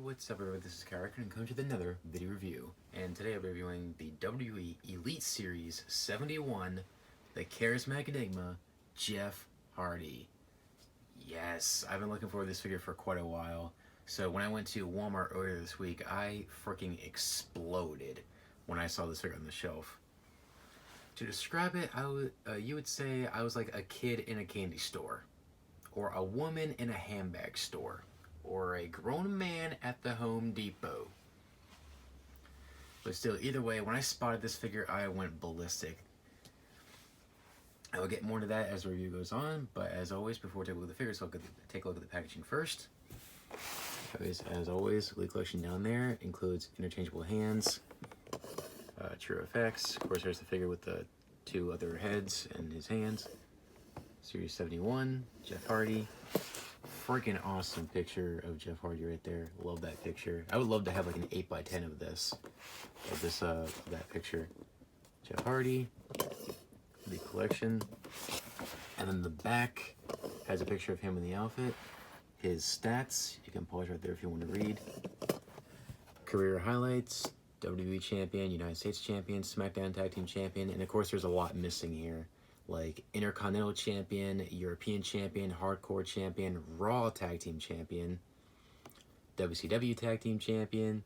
What's up everybody, this is Carrick and come to another video review. And today I'll be reviewing the WWE Elite Series 71, the Charismatic Enigma, Jeff Hardy. Yes, I've been looking forward to this figure for quite a while. So when I went to Walmart earlier this week, I freaking exploded when I saw this figure on the shelf. To describe it, you would say I was like a kid in a candy store, or a woman in a handbag store, or a grown man at the Home Depot. But still, either way, when I spotted this figure, I went ballistic. I will get more into that as the review goes on, but as always, before we take a look at the figures, I'll take a look at the packaging first. As always, Elite Collection down there includes interchangeable hands, true effects. Of course, there's the figure with the two other heads and his hands. Series 71, Jeff Hardy. Freaking awesome picture of Jeff Hardy right there. Love that picture. I would love to have like an 8x10 of this. That picture. Jeff Hardy. The collection. And then the back has a picture of him in the outfit. His stats. You can pause right there if you want to read. Career highlights. WWE Champion, United States Champion, SmackDown Tag Team Champion. And of course there's a lot missing here, like Intercontinental Champion, European Champion, Hardcore Champion, Raw Tag Team Champion, WCW Tag Team Champion.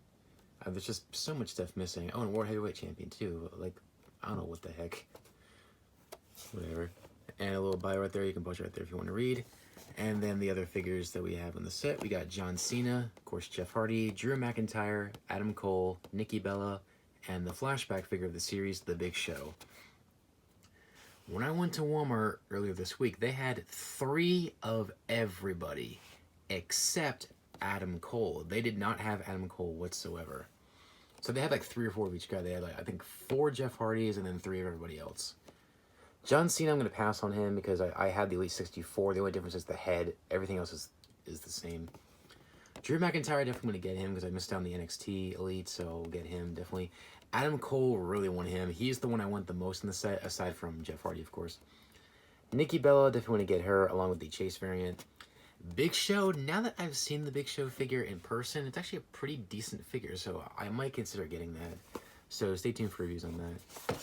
There's just so much stuff missing. Oh, and World Heavyweight Champion too. Like, I don't know what the heck. Whatever. And a little bio right there. You can pause right there if you want to read. And then the other figures that we have on the set. We got John Cena, of course Jeff Hardy, Drew McIntyre, Adam Cole, Nikki Bella, and the flashback figure of the series, The Big Show. When I went to Walmart earlier this week, they had 3 of everybody except Adam Cole. They did not have Adam Cole whatsoever. So they had like 3 or 4 of each guy. They had like, I think 4 Jeff Hardys and then 3 of everybody else. John Cena, I'm going to pass on him because I had the Elite 64. The only difference is the head. Everything else is the same. Drew McIntyre, definitely going to get him because I missed out on the NXT Elite, so I'll get him, definitely. Adam Cole, really want him. He's the one I want the most in the set, aside from Jeff Hardy, of course. Nikki Bella, definitely want to get her, along with the Chase variant. Big Show, now that I've seen the Big Show figure in person, it's actually a pretty decent figure, so I might consider getting that. So stay tuned for reviews on that.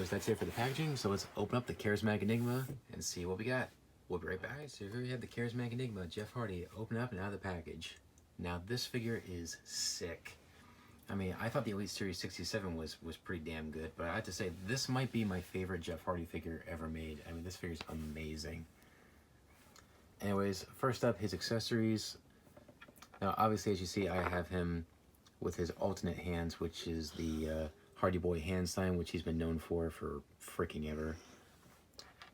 That's it for the packaging, so let's open up the Charismatic Enigma and see what we got. We'll be right back. So here we have the Charismatic Enigma, Jeff Hardy, open up and out of the package. Now this figure is sick. I mean, I thought the Elite Series 67 was pretty damn good, but I have to say, this might be my favorite Jeff Hardy figure ever made. I mean, this figure's amazing. Anyways, first up, his accessories. Now, obviously, as you see, I have him with his alternate hands, which is the Hardy Boy hand sign, which he's been known for freaking ever.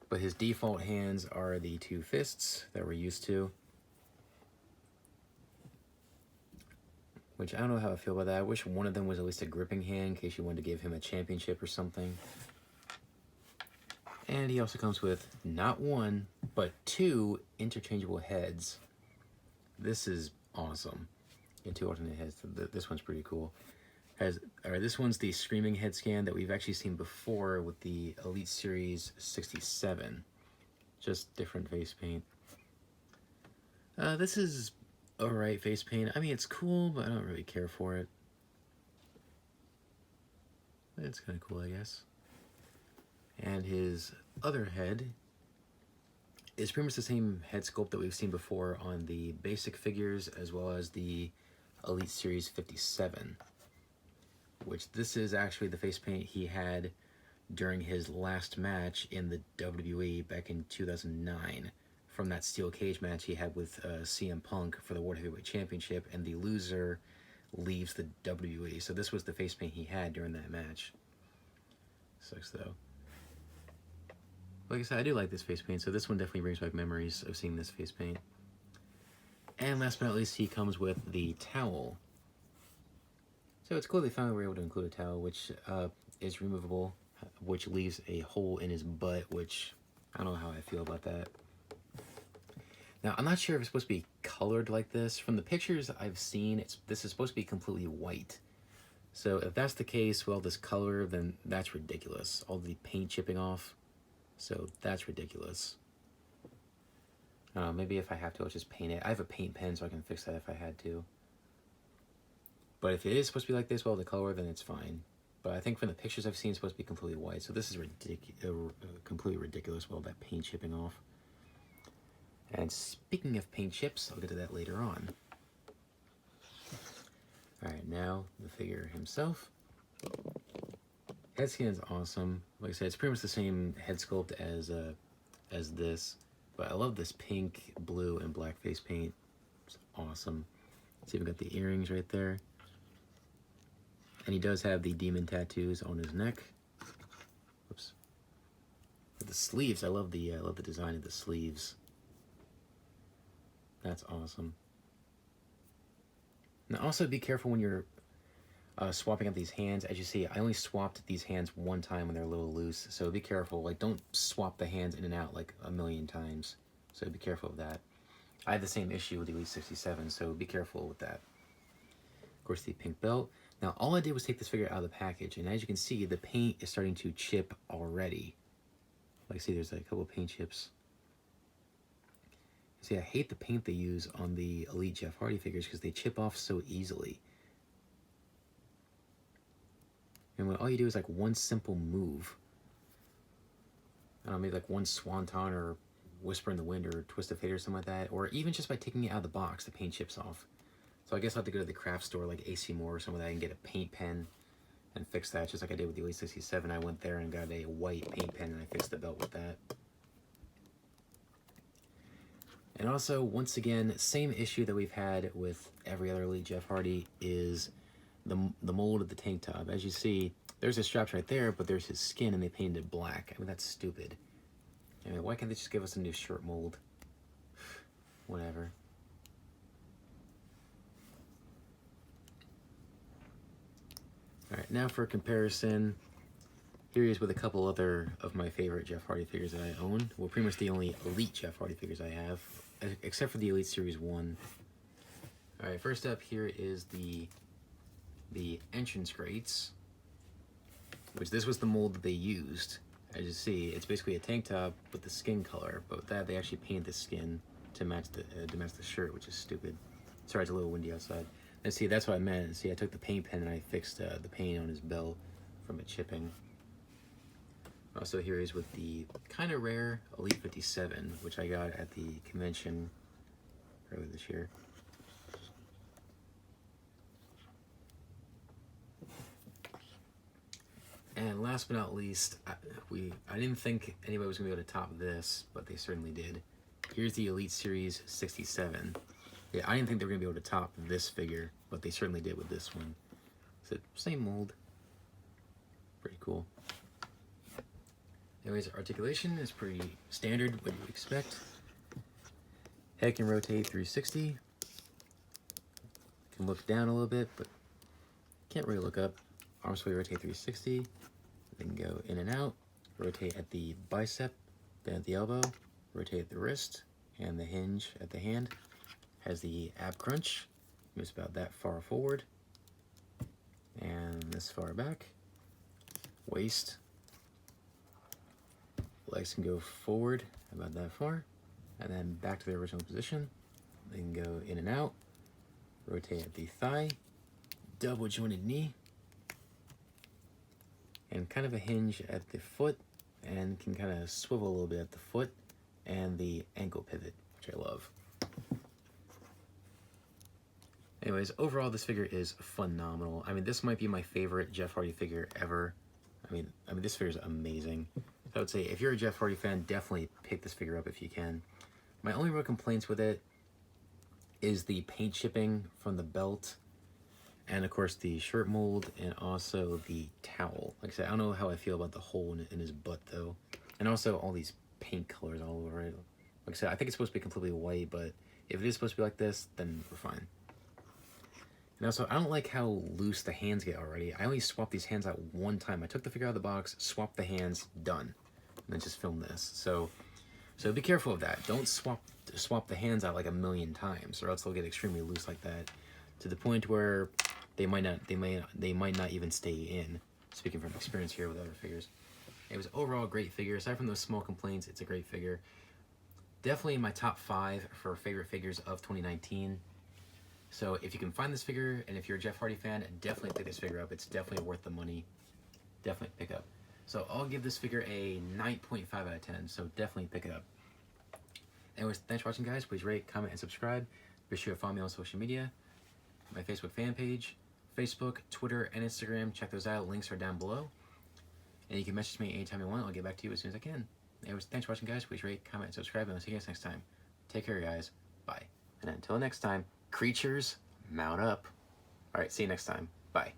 But his default hands are the 2 fists that we're used to. Which I don't know how I feel about that. I wish one of them was at least a gripping hand in case you wanted to give him a championship or something. And he also comes with not 1, but 2 interchangeable heads. This is awesome. And 2 alternate heads. This one's pretty cool. This one's the Screaming head scan that we've actually seen before with the Elite Series 67. Just different face paint. This is alright face paint. I mean, it's cool, but I don't really care for it. It's kind of cool, I guess. And his other head is pretty much the same head sculpt that we've seen before on the basic figures as well as the Elite Series 57. Which this is actually the face paint he had during his last match in the WWE back in 2009. From that steel cage match he had with CM Punk for the World Heavyweight Championship, and the loser leaves the WWE. So this was the face paint he had during that match. Sucks though. Like I said, I do like this face paint, so this one definitely brings back memories of seeing this face paint. And last but not least, he comes with the towel. So it's cool they finally were able to include a towel, which is removable, which leaves a hole in his butt, which I don't know how I feel about that. Now, I'm not sure if it's supposed to be colored like this. From the pictures I've seen, this is supposed to be completely white. So if that's the case, well, this color, then that's ridiculous. All the paint chipping off. So that's ridiculous. Maybe if I have to, I'll just paint it. I have a paint pen, so I can fix that if I had to. But if it is supposed to be like this, well, the color, then it's fine. But I think from the pictures I've seen, it's supposed to be completely white. So this is completely ridiculous. Well, that paint chipping off. And speaking of paint chips, I'll get to that later on. Alright, now the figure himself. Head scan is awesome. Like I said, it's pretty much the same head sculpt as this. But I love this pink, blue, and black face paint. It's awesome. It's even got the earrings right there. And he does have the demon tattoos on his neck. Whoops. But the sleeves, I love the design of the sleeves. That's awesome. Now also be careful when you're swapping out these hands. As you see, I only swapped these hands one time when they're a little loose. So be careful. Like, don't swap the hands in and out like a million times. So be careful of that. I had the same issue with the Elite 67, so be careful with that. Of course, the pink belt. Now, all I did was take this figure out of the package, and as you can see, the paint is starting to chip already. Like, see, there's like a couple of paint chips. See, I hate the paint they use on the Elite Jeff Hardy figures because they chip off so easily. And when all you do is like one simple move, I don't know, maybe like one swanton or whisper in the wind or twist of fate or something like that, or even just by taking it out of the box, the paint chips off. So I guess I'll have to go to the craft store like AC Moore or something like that and get a paint pen and fix that, just like I did with the Elite 67. I went there and got a white paint pen and I fixed the belt with that. And also, once again, same issue that we've had with every other Elite Jeff Hardy is the mold of the tank top. As you see, there's his straps right there, but there's his skin and they painted it black. I mean, that's stupid. I mean, why can't they just give us a new shirt mold? Whatever. Alright, now for comparison, here he is with a couple other of my favorite Jeff Hardy figures that I own. Well, pretty much the only Elite Jeff Hardy figures I have, except for the Elite Series 1. Alright, first up here is the entrance grates, which this was the mold that they used. As you see, it's basically a tank top with the skin color, but with that they actually painted the skin to match the shirt, which is stupid. Sorry, it's a little windy outside. And see, that's what I meant. See, I took the paint pen and I fixed the paint on his belt from it chipping. Also, here he is with the kind of rare Elite 57, which I got at the convention earlier this year. And last but not least, I didn't think anybody was going to be able to top this, but they certainly did. Here's the Elite Series 67. Yeah, I didn't think they were going to be able to top this figure, but they certainly did with this one. So, same mold. Pretty cool. Anyways, articulation is pretty standard, what you would expect. Head can rotate 360. Can look down a little bit, but can't really look up. Arms fully rotate 360. Then go in and out. Rotate at the bicep, then at the elbow. Rotate at the wrist, and the hinge at the hand. Has the ab crunch. Moves about that far forward. And this far back. Waist. Legs can go forward about that far. And then back to their original position. They can go in and out. Rotate at the thigh. Double jointed knee. And kind of a hinge at the foot. And can kind of swivel a little bit at the foot. And the ankle pivot, which I love. Anyways, overall, this figure is phenomenal. I mean, this might be my favorite Jeff Hardy figure ever. I mean, this figure is amazing. So I would say, if you're a Jeff Hardy fan, definitely pick this figure up if you can. My only real complaints with it is the paint chipping from the belt, and of course the shirt mold, and also the towel. Like I said, I don't know how I feel about the hole in his butt though, and also all these paint colors all over it. Like I said, I think it's supposed to be completely white, but if it is supposed to be like this, then we're fine. And also, I don't like how loose the hands get already. I only swapped these hands out one time. I took the figure out of the box, swapped the hands, done. And then just filmed this. So be careful of that. Don't swap the hands out like a million times, or else they'll get extremely loose like that, to the point where they might not even stay in. Speaking from experience here with other figures. It was overall a great figure. Aside from those small complaints, it's a great figure. Definitely in my top 5 for favorite figures of 2019. So if you can find this figure, and if you're a Jeff Hardy fan, definitely pick this figure up. It's definitely worth the money. Definitely pick up. So I'll give this figure a 9.5 out of 10. So definitely pick it up. Anyways, thanks for watching, guys. Please rate, comment, and subscribe. Be sure to follow me on social media. My Facebook fan page, Facebook, Twitter, and Instagram. Check those out. Links are down below. And you can message me anytime you want. I'll get back to you as soon as I can. Anyways, thanks for watching, guys. Please rate, comment, and subscribe. And I'll see you guys next time. Take care, guys. Bye. And until next time, creatures, mount up. Alright, see you next time. Bye.